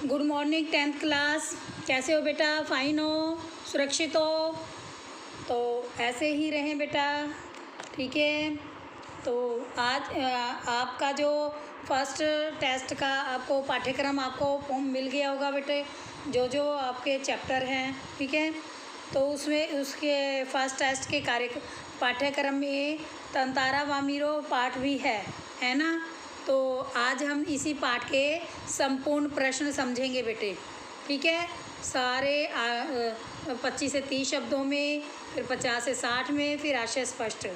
Good morning 10th class. कैसे हो बेटा? फाइन हो? सुरक्षित हो? तो ऐसे ही रहें बेटा, ठीक है। तो आज आपका जो फर्स्ट टेस्ट का आपको पाठ्यक्रम आपको मिल गया होगा बेटे, जो जो आपके चैप्टर हैं, ठीक है। तो उसमें उसके फर्स्ट टेस्ट के पाठ्यक्रम में तंतारा वामीरो पाठ भी है ना। तो आज हम इसी पाठ के संपूर्ण प्रश्न समझेंगे बेटे, ठीक है। सारे 25 से 30 शब्दों में, फिर 50 से 60 में, फिर आशय स्पष्ट।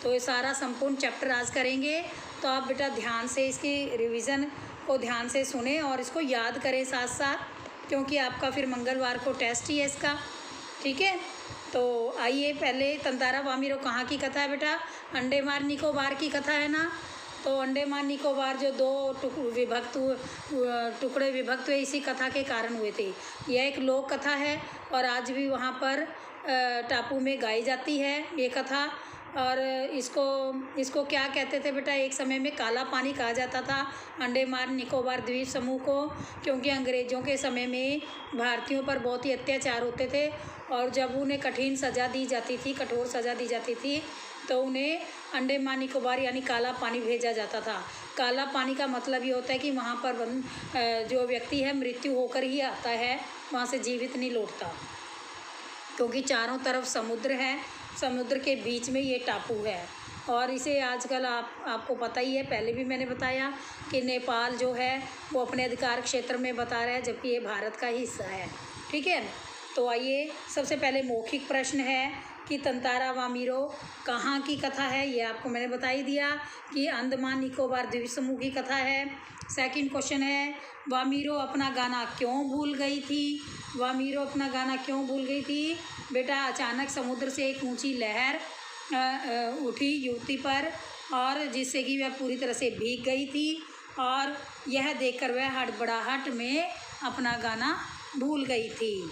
तो ये सारा संपूर्ण चैप्टर आज करेंगे। तो आप बेटा ध्यान से इसकी रिवीजन को ध्यान से सुने और इसको याद करें साथ साथ, क्योंकि आपका फिर मंगलवार को टेस्ट ही है इसका, ठीक है। तो आइए, पहले तंतारा वामीरो कहाँ की कथा है बेटा? अंडमान निकोबार की कथा है ना। तो अंडमान निकोबार जो दो टुकड़े विभक्त हुए इसी कथा के कारण हुए थे। यह एक लोक कथा है और आज भी वहाँ पर टापू में गाई जाती है ये कथा। और इसको क्या कहते थे बेटा? एक समय में काला पानी कहा जाता था अंडमान निकोबार द्वीप समूह को, क्योंकि अंग्रेज़ों के समय में भारतीयों पर बहुत ही अत्याचार होते थे और जब उन्हें कठिन सज़ा दी जाती थी, कठोर सज़ा दी जाती थी, तो उन्हें अंडमान निकोबार यानी काला पानी भेजा जाता था। काला पानी का मतलब ये होता है कि वहाँ पर जो व्यक्ति है मृत्यु होकर ही आता है, वहाँ से जीवित नहीं लौटता, क्योंकि चारों तरफ समुद्र है, समुद्र के बीच में ये टापू है। और इसे आजकल आपको पता ही है, पहले भी मैंने बताया कि नेपाल जो है वो अपने अधिकार क्षेत्र में बता रहा है, जबकि ये भारत का ही हिस्सा है, ठीक है। तो आइए, सबसे पहले मौखिक प्रश्न है कि तंतारा वामीरो कहाँ की कथा है। ये आपको मैंने बता ही दिया कि अंडमान निकोबार द्वीप समूह की कथा है। सेकंड क्वेश्चन है, वामीरो अपना गाना क्यों भूल गई थी? वामीरो अपना गाना क्यों भूल गई थी बेटा? अचानक समुद्र से एक ऊंची लहर उठी युवती पर, और जिससे कि वह पूरी तरह से भीग गई थी, और यह देखकर वह हड़बड़ाहट में अपना गाना भूल गई थी।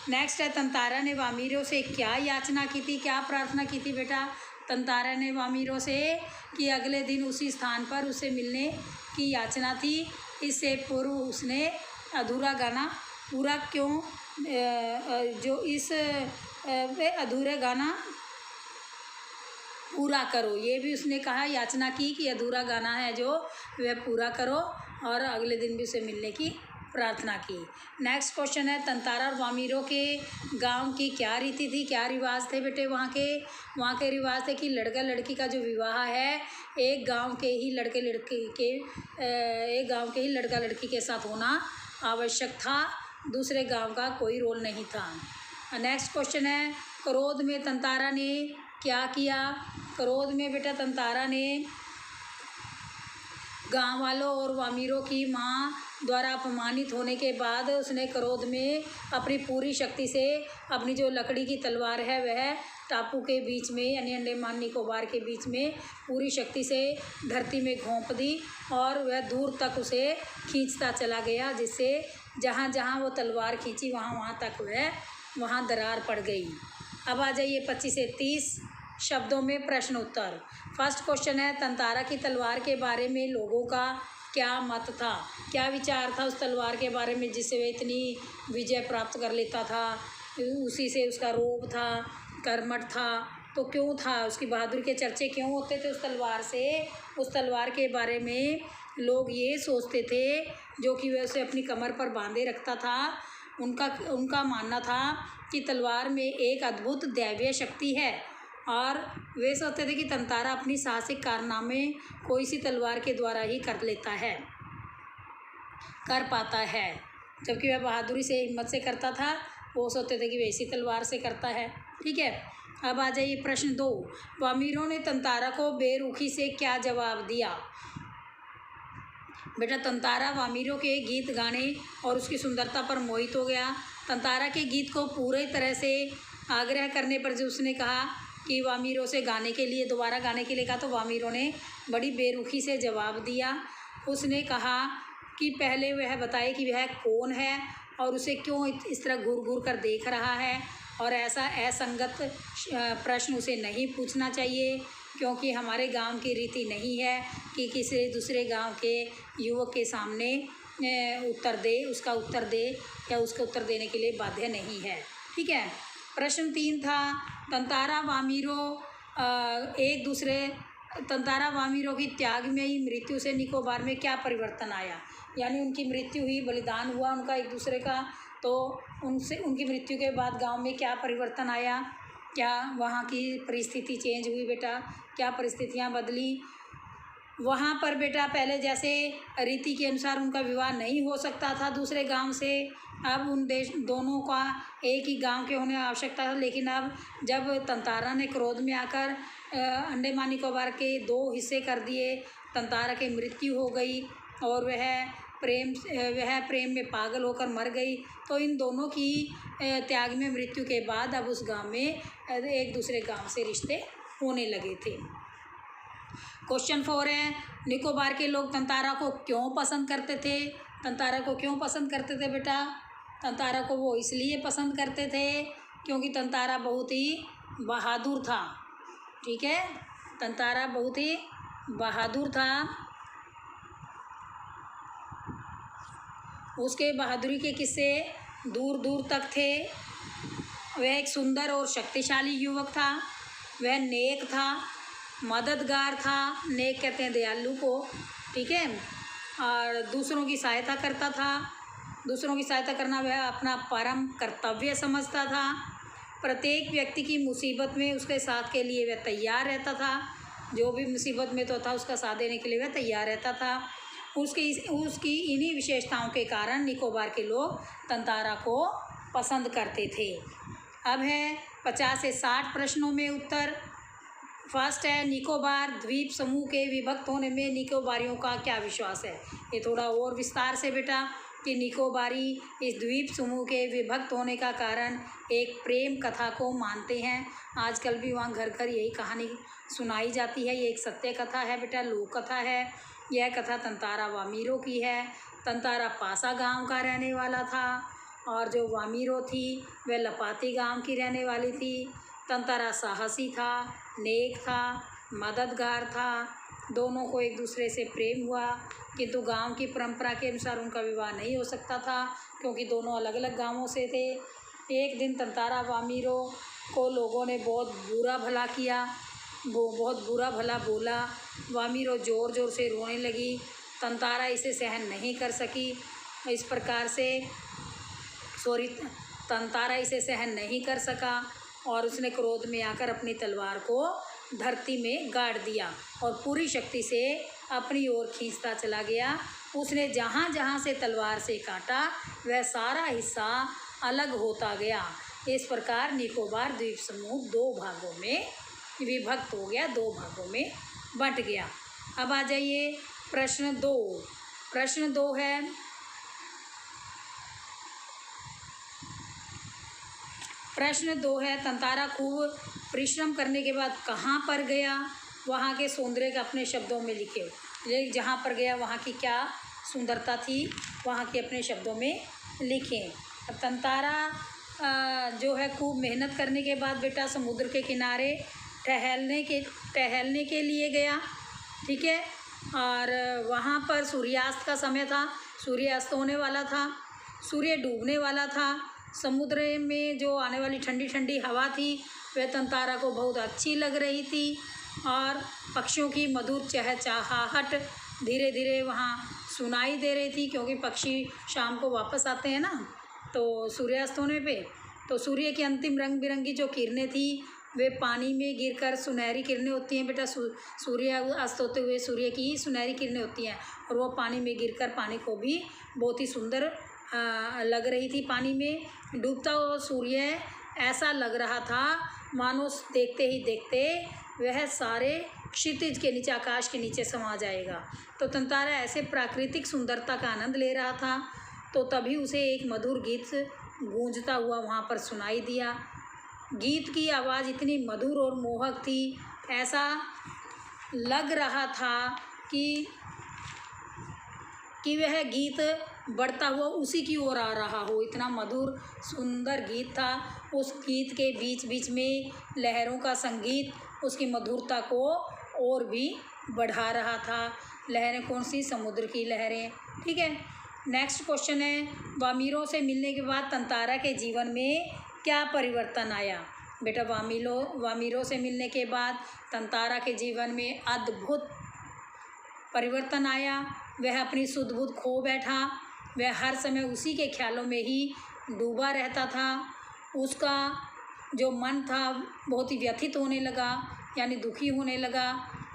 नेक्स्ट है, तंतारा ने वामीरो से क्या याचना की थी, क्या प्रार्थना की थी बेटा? तंतारा ने वामीरो से कि अगले दिन उसी स्थान पर उसे मिलने की याचना थी। इससे पूर्व उसने अधूरा गाना पूरा क्यों जो इस अधूरा गाना पूरा करो, ये भी उसने कहा, याचना की कि अधूरा गाना है जो वह पूरा करो, और अगले दिन भी उसे मिलने की प्रार्थना की। नेक्स्ट क्वेश्चन है, तंतारा और वामीरो के गांव की क्या रीति थी, क्या रिवाज थे बेटे? वहाँ के रिवाज थे कि लड़का लड़की का जो विवाह है एक गांव के ही लड़का लड़की के साथ होना आवश्यक था, दूसरे गांव का कोई रोल नहीं था। नेक्स्ट क्वेश्चन है, क्रोध में तंतारा ने क्या किया? क्रोध में बेटा तंतारा ने गांव वालों और वामीरो की माँ द्वारा अपमानित होने के बाद उसने क्रोध में अपनी पूरी शक्ति से अपनी जो लकड़ी की तलवार है वह टापू के बीच में यानी अंडमान निकोबार के बीच में पूरी शक्ति से धरती में घोंप दी, और वह दूर तक उसे खींचता चला गया, जिससे जहाँ जहाँ वो तलवार खींची वहाँ तक वहाँ दरार पड़ गई। अब आ जाइए 25 से 30 शब्दों में प्रश्न उत्तर। फर्स्ट क्वेश्चन है, तंतारा की तलवार के बारे में लोगों का क्या मत था, क्या विचार था उस तलवार के बारे में जिससे वह इतनी विजय प्राप्त कर लेता था? उसी से उसका रोब था, कर्मठ था, तो क्यों था? उसकी बहादुरी के चर्चे क्यों होते थे उस तलवार से? उस तलवार के बारे में लोग ये सोचते थे, जो कि वह उसे अपनी कमर पर बांधे रखता था, उनका मानना था कि तलवार में एक अद्भुत दैवीय शक्ति है, और वे सोचते थे कि तंतारा अपनी साहसिक कारनामे कोई सी तलवार के द्वारा ही कर पाता है, जबकि वह बहादुरी से हिम्मत से करता था, वो सोचते थे कि वह इसी तलवार से करता है, ठीक है। अब आ जाइए प्रश्न 2, वामीरो ने तंतारा को बेरुखी से क्या जवाब दिया? बेटा तंतारा वामीरो के गीत गाने और उसकी सुंदरता पर मोहित हो गया। तंतारा के गीत को पूरी तरह से आग्रह करने पर जो उसने कहा कि वामीरो से दोबारा गाने के लिए कहा, तो वामीरो ने बड़ी बेरुखी से जवाब दिया। उसने कहा कि पहले वह बताए कि वह कौन है और उसे क्यों इस तरह घूर घूर कर देख रहा है, और ऐसा असंगत प्रश्न उसे नहीं पूछना चाहिए, क्योंकि हमारे गांव की रीति नहीं है कि किसी दूसरे गांव के युवक के सामने उत्तर दे, उसका उत्तर दे या उसका उत्तर देने के लिए बाध्य नहीं है। ठीक है। प्रश्न 3 था तंतारा वामीरो एक दूसरे तंतारा वामीरों की त्यागमयी मृत्यु से निकोबार में क्या परिवर्तन आया, यानी उनकी मृत्यु हुई, बलिदान हुआ उनका एक दूसरे का, तो उनसे उनकी मृत्यु के बाद गांव में क्या परिवर्तन आया, क्या वहाँ की परिस्थिति चेंज हुई बेटा, क्या परिस्थितियाँ बदली। वहाँ पर बेटा पहले जैसे रीति के अनुसार उनका विवाह नहीं हो सकता था दूसरे गांव से, अब उन दोनों का एक ही गांव के होने आवश्यकता था, लेकिन अब जब तंतारा ने क्रोध में आकर अंडमान निकोबार के 2 हिस्से कर दिए, तंतारा की मृत्यु हो गई और वह प्रेम में पागल होकर मर गई, तो इन दोनों की त्याग में मृत्यु के बाद अब उस गांव में एक दूसरे गांव से रिश्ते होने लगे थे। क्वेश्चन 4 है निकोबार के लोग तंतारा को क्यों पसंद करते थे। तंतारा को क्यों पसंद करते थे बेटा, तंतारा को वो इसलिए पसंद करते थे क्योंकि तंतारा बहुत ही बहादुर था। ठीक है, तंतारा बहुत ही बहादुर था, उसके बहादुरी के किस्से दूर दूर तक थे। वह एक सुंदर और शक्तिशाली युवक था, वह नेक था, मददगार था, नेक कहते हैं दयालु को। ठीक है, और दूसरों की सहायता करता था, दूसरों की सहायता करना वह अपना परम कर्तव्य समझता था। प्रत्येक व्यक्ति की मुसीबत में उसके साथ के लिए वह तैयार रहता था, जो भी मुसीबत में तो था उसका साथ देने के लिए वह तैयार रहता था। उसकी इन्हीं विशेषताओं के कारण निकोबार के लोग तंतारा को पसंद करते थे। अब है 50 से 60 प्रश्नों में उत्तर। फर्स्ट है निकोबार द्वीप समूह के विभक्त होने में निकोबारियों का क्या विश्वास है। ये थोड़ा और विस्तार से बेटा कि निकोबारी इस द्वीप समूह के विभक्त होने का कारण एक प्रेम कथा को मानते हैं। आजकल भी वहाँ घर घर यही कहानी सुनाई जाती है, ये एक सत्य कथा है बेटा, लोक कथा है। यह कथा तंतारा वामीरो की है। तंतारा पासा गांव का रहने वाला था और जो वामीरो थी वह लपाती गांव की रहने वाली थी। तंतारा साहसी था, नेक था, मददगार था, दोनों को एक दूसरे से प्रेम हुआ, किंतु गांव की परंपरा के अनुसार उनका विवाह नहीं हो सकता था क्योंकि दोनों अलग अलग गांवों से थे। एक दिन तंतारा वामीरो को लोगों ने बहुत बुरा भला किया, वो बहुत बुरा भला बोला। वामीरो ज़ोर ज़ोर से रोने लगी, तंतारा इसे सहन नहीं कर सकी। इस प्रकार से तंतारा इसे सहन नहीं कर सका और उसने क्रोध में आकर अपनी तलवार को धरती में गाड़ दिया और पूरी शक्ति से अपनी ओर खींचता चला गया। उसने जहाँ जहाँ से तलवार से काटा वह सारा हिस्सा अलग होता गया। इस प्रकार निकोबार द्वीप समूह 2 भागों में विभक्त हो गया, 2 भागों में बंट गया। अब आ जाइए प्रश्न 2। प्रश्न 2 है तंतारा खूब परिश्रम करने के बाद कहाँ पर गया, वहाँ के सौंदर्य के अपने शब्दों में लिखे। जहाँ पर गया वहाँ की क्या सुंदरता थी, वहाँ के अपने शब्दों में लिखें। अब तंतारा जो है खूब मेहनत करने के बाद बेटा समुद्र के किनारे टहलने के लिए गया। ठीक है, और वहाँ पर सूर्यास्त का समय था, सूर्यास्त होने वाला था, सूर्य डूबने वाला था। समुद्र में जो आने वाली ठंडी ठंडी हवा थी वह तंतारा को बहुत अच्छी लग रही थी और पक्षियों की मधुर चहचहाहट धीरे धीरे वहाँ सुनाई दे रही थी, क्योंकि पक्षी शाम को वापस आते हैं ना, तो सूर्यास्त होने पे तो सूर्य की अंतिम रंग बिरंगी जो किरणें थी वे पानी में गिरकर सुनहरी किरणें होती हैं बेटा। सूर्य अस्त होते हुए सूर्य की सुनहरी किरणें होती हैं और वो पानी में गिरकर पानी को भी बहुत ही सुंदर लग रही थी। पानी में डूबता हुआ सूर्य ऐसा लग रहा था मानो देखते ही देखते वह सारे क्षितिज के नीचे, आकाश के नीचे समा जाएगा। तो तंतारा ऐसे प्राकृतिक सुंदरता का आनंद ले रहा था, तो तभी उसे एक मधुर गीत गूंजता हुआ वहाँ पर सुनाई दिया। गीत की आवाज़ इतनी मधुर और मोहक थी, ऐसा लग रहा था कि वह गीत बढ़ता हुआ उसी की ओर आ रहा हो। इतना मधुर सुंदर गीत था। उस गीत के बीच बीच में लहरों का संगीत उसकी मधुरता को और भी बढ़ा रहा था। लहरें कौन सी? समुद्र की लहरें। ठीक है, नेक्स्ट क्वेश्चन है, वामीरों से मिलने के बाद तंतारा के जीवन में क्या परिवर्तन आया। बेटा वामीरों से मिलने के बाद तंतारा के जीवन में अद्भुत परिवर्तन आया। वह अपनी सुध बुध खो बैठा। वह हर समय उसी के ख्यालों में ही डूबा रहता था। उसका जो मन था बहुत ही व्यथित होने लगा, यानी दुखी होने लगा।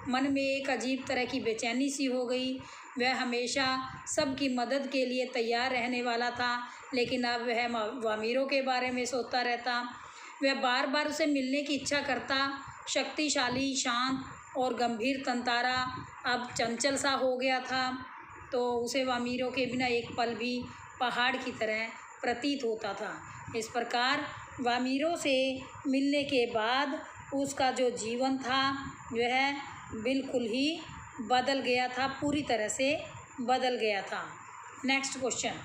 मन में एक अजीब तरह की बेचैनी सी हो गई। वह हमेशा सबकी मदद के लिए तैयार रहने वाला था, लेकिन अब वह वामीरों के बारे में सोचता रहता। वह बार बार उसे मिलने की इच्छा करता। शक्तिशाली, शांत और गंभीर तंतारा अब चंचल सा हो गया था, तो उसे वामीरों के बिना एक पल भी पहाड़ की तरह प्रतीत होता था। इस प्रकार वामीरों से मिलने के बाद उसका जो जीवन था वह बिल्कुल ही बदल गया था, पूरी तरह से बदल गया था। नेक्स्ट क्वेश्चन,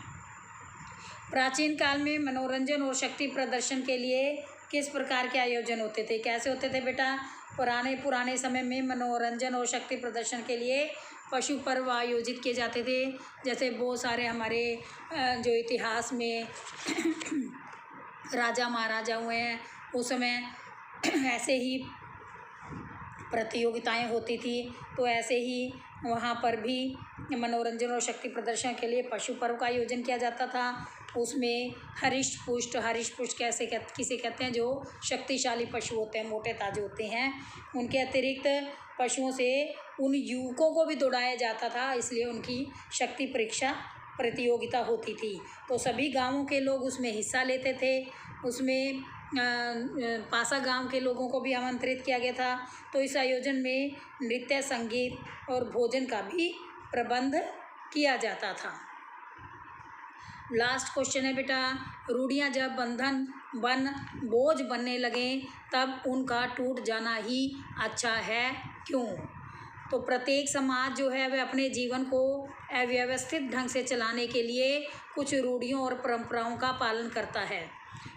प्राचीन काल में मनोरंजन और शक्ति प्रदर्शन के लिए किस प्रकार के आयोजन होते थे। कैसे होते थे बेटा, पुराने समय में मनोरंजन और शक्ति प्रदर्शन के लिए पशु पर्व आयोजित किए जाते थे। जैसे बहुत सारे हमारे जो इतिहास में राजा महाराजा हुए हैं, उस समय ऐसे ही प्रतियोगिताएं होती थी। तो ऐसे ही वहाँ पर भी मनोरंजन और शक्ति प्रदर्शन के लिए पशु पर्व का आयोजन किया जाता था। उसमें हरिष्ट पुष्ट किसे कहते हैं, जो शक्तिशाली पशु होते हैं, मोटे ताजे होते हैं, उनके अतिरिक्त पशुओं से उन युवकों को भी दौड़ाया जाता था, इसलिए उनकी शक्ति परीक्षा प्रतियोगिता होती थी। तो सभी गांवों के लोग उसमें हिस्सा लेते थे। उसमें पासा गांव के लोगों को भी आमंत्रित किया गया था। तो इस आयोजन में नृत्य, संगीत और भोजन का भी प्रबंध किया जाता था। लास्ट क्वेश्चन है बेटा, रूढ़ियाँ जब बोझ बनने लगें तब उनका टूट जाना ही अच्छा है, क्यों। तो प्रत्येक समाज जो है वह अपने जीवन को अव्यवस्थित ढंग से चलाने के लिए कुछ रूढ़ियों और परंपराओं का पालन करता है।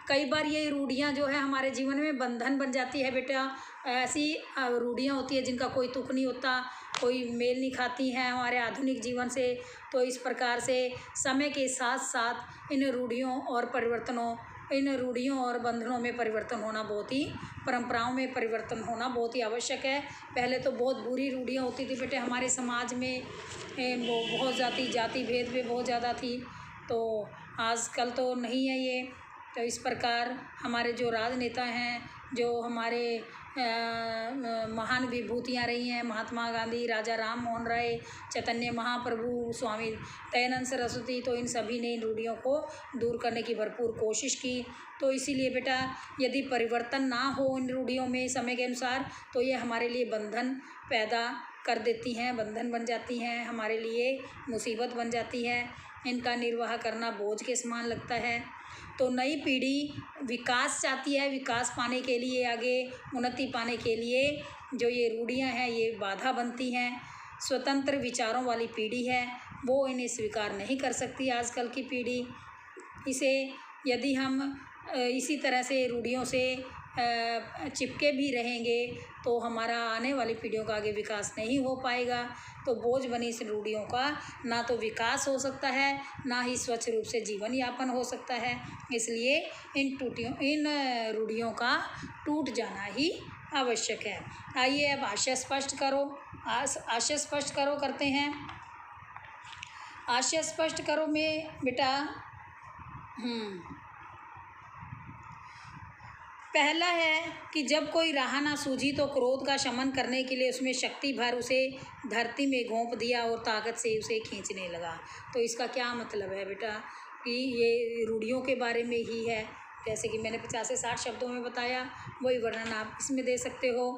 कई बार ये रूढ़ियाँ जो है हमारे जीवन में बंधन बन जाती है बेटा। ऐसी रूढ़ियाँ होती है जिनका कोई तुक नहीं होता, कोई मेल नहीं खाती हैं हमारे आधुनिक जीवन से। तो इस प्रकार से समय के साथ साथ इन रूढ़ियों और बंधनों में परिवर्तन होना परंपराओं में परिवर्तन होना बहुत ही आवश्यक है। पहले तो बहुत बुरी रूढ़ियाँ होती थी बेटे हमारे समाज में, वो बहुत जाति भेद भी बहुत ज़्यादा थी। तो आजकल तो नहीं है ये। तो इस प्रकार हमारे जो राजनेता हैं, जो हमारे महान विभूतियाँ रही हैं, महात्मा गांधी, राजा राम मोहन राय, चैतन्य महाप्रभु, स्वामी दयानंद सरस्वती, तो इन सभी ने इन रूढ़ियों को दूर करने की भरपूर कोशिश की। तो इसीलिए बेटा यदि परिवर्तन ना हो इन रूढ़ियों में समय के अनुसार, तो ये हमारे लिए बंधन पैदा कर देती हैं, बंधन बन जाती हैं, हमारे लिए मुसीबत बन जाती है। इनका निर्वाह करना बोझ के समान लगता है। तो नई पीढ़ी विकास चाहती है, विकास पाने के लिए, आगे उन्नति पाने के लिए जो ये रूढ़ियाँ हैं ये बाधा बनती हैं। स्वतंत्र विचारों वाली पीढ़ी है, वो इन्हें स्वीकार नहीं कर सकती आजकल की पीढ़ी। इसे यदि हम इसी तरह से रूढ़ियों से चिपके भी रहेंगे तो हमारा आने वाली पीढ़ियों का आगे विकास नहीं हो पाएगा। तो बोझ बनी इस रूढ़ियों का ना तो विकास हो सकता है, ना ही स्वच्छ रूप से जीवन यापन हो सकता है। इसलिए इन रूढ़ियों का टूट जाना ही आवश्यक है। आइए अब आशय स्पष्ट करो करते हैं। आशय स्पष्ट करो में बेटा पहला है कि जब कोई राह ना सूझी तो क्रोध का शमन करने के लिए उसमें शक्ति भर उसे धरती में घोंप दिया और ताकत से उसे खींचने लगा। तो इसका क्या मतलब है बेटा कि ये रूढ़ियों के बारे में ही है। जैसे कि मैंने 50 से 60 शब्दों में बताया, वही वर्णन आप इसमें दे सकते हो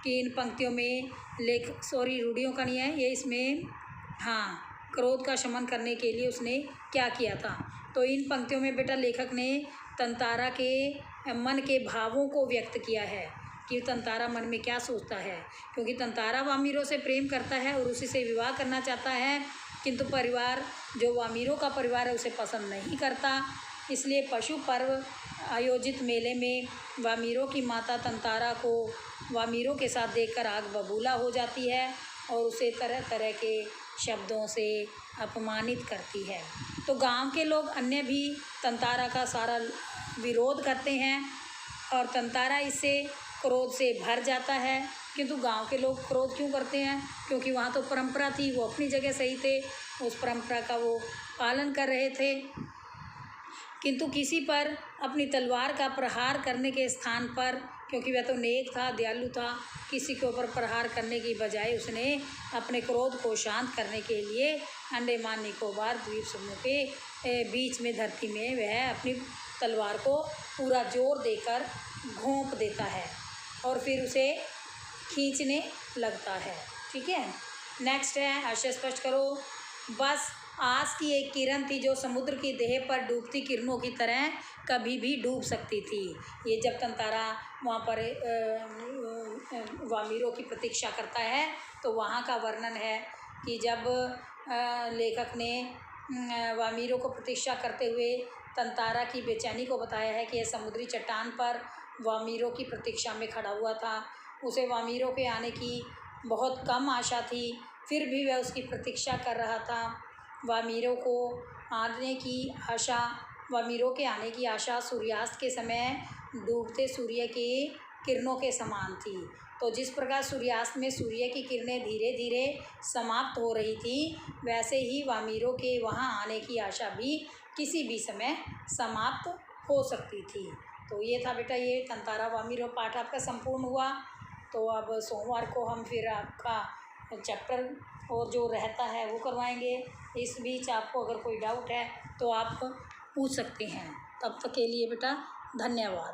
कि इन पंक्तियों में रूढ़ियों का नहीं है ये, इसमें क्रोध का शमन करने के लिए उसने क्या किया था। तो इन पंक्तियों में बेटा लेखक ने तंतारा के मन के भावों को व्यक्त किया है कि तंतारा मन में क्या सोचता है, क्योंकि तंतारा वामीरों से प्रेम करता है और उसी से विवाह करना चाहता है, किंतु परिवार जो वामीरों का परिवार है उसे पसंद नहीं करता। इसलिए पशु पर्व आयोजित मेले में वामीरों की माता तंतारा को वामीरों के साथ देखकर आग बबूला हो जाती है और उसे तरह तरह के शब्दों से अपमानित करती है। तो गांव के लोग अन्य भी तंतारा का सारा विरोध करते हैं और तंतारा इससे क्रोध से भर जाता है। किंतु गांव के लोग क्रोध क्यों करते हैं? क्योंकि वहाँ तो परंपरा थी, वो अपनी जगह सही थे, उस परंपरा का वो पालन कर रहे थे। किंतु किसी पर अपनी तलवार का प्रहार करने के स्थान पर, क्योंकि वह तो नेक था, दयालु था, किसी के ऊपर प्रहार करने की बजाय उसने अपने क्रोध को शांत करने के लिए अंडमान निकोबार द्वीप समूह के बीच में धरती में वह अपनी तलवार को पूरा जोर देकर घोंप देता है और फिर उसे खींचने लगता है। ठीक है, नेक्स्ट है आशय स्पष्ट करो। बस आस की एक किरण थी जो समुद्र की देह पर डूबती किरणों की तरह कभी भी डूब सकती थी। ये जब तंतारा वहाँ पर वामीरों की प्रतीक्षा करता है तो वहाँ का वर्णन है कि जब लेखक ने वामीरों को प्रतीक्षा करते हुए तंतारा की बेचैनी को बताया है कि यह समुद्री चट्टान पर वामीरों की प्रतीक्षा में खड़ा हुआ था। उसे वामीरों के आने की बहुत कम आशा थी, फिर भी वह उसकी प्रतीक्षा कर रहा था। वामीरों के आने की आशा सूर्यास्त के समय डूबते सूर्य की किरणों के समान थी। तो जिस प्रकार सूर्यास्त में सूर्य की किरणें धीरे धीरे समाप्त हो रही थी, वैसे ही वामीरों के वहाँ आने की आशा भी किसी भी समय समाप्त हो सकती थी। तो ये था बेटा, ये तंतारा वामीरों पाठ आपका संपूर्ण हुआ। तो अब सोमवार को हम फिर आपका चैप्टर और जो रहता है वो करवाएंगे। इस बीच आपको अगर कोई डाउट है तो आप पूछ सकते हैं। तब तक के लिए बेटा धन्यवाद।